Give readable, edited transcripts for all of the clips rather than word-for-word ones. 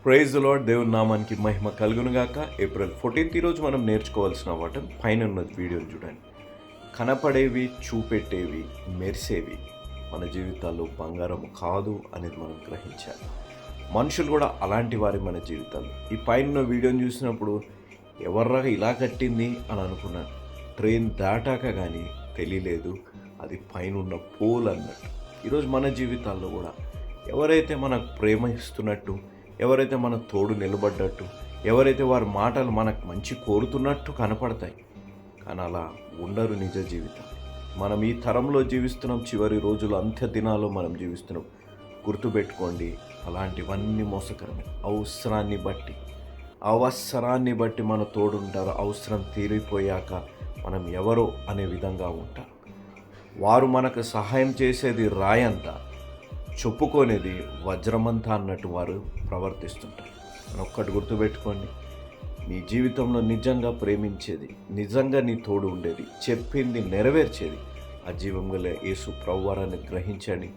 Praise the lord. దేవుని నామానికి మహిమ కలుగునుగాక. ఏప్రిల్ 14 ఈరోజు మనం నేర్చుకోవాల్సిన వాటం పైన ఉన్న వీడియోని చూడండి. కనపడేవి, చూపెట్టేవి, మెరిసేవి మన జీవితాల్లో బంగారం కాదు అనేది మనం గ్రహించాలి. మనుషులు కూడా అలాంటి వారి మన జీవితాలు. ఈ పైన వీడియోని చూసినప్పుడు ఎవర్రా ఇలా కట్టింది అని అనుకున్నాను. ట్రైన్ దాటాక కానీ తెలియలేదు అది పైన ఉన్న పోల్ అన్నట్టు. ఈరోజు మన జీవితాల్లో కూడా ఎవరైతే మనకు ప్రేమ ఇస్తున్నట్టు, ఎవరైతే మన తోడు నిలబడ్డట్టు, ఎవరైతే వారి మాటలు మనకు మంచి కోరుతున్నట్టు కనపడతాయి, కానీ అలా ఉండరు నిజ జీవితం. మనం ఈ తరంలో జీవిస్తున్నాం, చివరి రోజులు అంత్య దినాల్లో మనం జీవిస్తున్నాం. గుర్తుపెట్టుకోండి, అలాంటివన్నీ మోసకరమే. అవసరాన్ని బట్టి మన తోడుంటారు. అవసరం తీరిపోయాక మనం ఎవరో అనే విధంగా ఉంటారు. వారు మనకు సహాయం చేసేది రాయంత, చెప్పుకొనేది వజ్రమంతా అన్నట్టు వారు ప్రవర్తిస్తుంటారు. ఒక్కటి గుర్తుపెట్టుకోండి, నీ జీవితంలో నిజంగా ప్రేమించేది, నిజంగా నీ తోడు ఉండేది, చెప్పింది నెరవేర్చేది ఆ జీవం గల యేసు ప్రభువారని గ్రహించండి.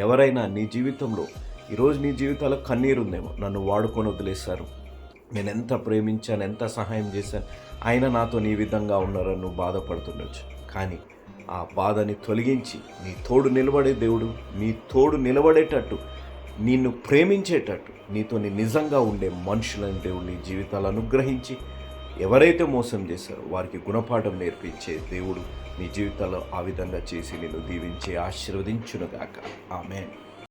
ఎవరైనా నీ జీవితంలో ఈరోజు నీ జీవితాల్లో కన్నీరు ఉందేమో, నన్ను వాడుకొని వదిలేశారు, నేను ఎంత ప్రేమించాను, ఎంత సహాయం చేశాను, ఆయన నాతో నీ విధంగా ఉన్నారని నువ్వు బాధపడుతుండొచ్చు. కానీ ఆ బాధని తొలగించి నీ తోడు నిలబడే దేవుడు, నీ తోడు నిలబడేటట్టు, నిన్ను ప్రేమించేటట్టు, నీతో నిజంగా ఉండే మనుషులని దేవుడు నీ జీవితాలు అనుగ్రహించి, ఎవరైతే మోసం చేశారో వారికి గుణపాఠం నేర్పించే దేవుడు నీ జీవితాల్లో ఆ విధంగా చేసి నిన్ను దీవించి ఆశీర్వదించునుగాక. ఆమేన్.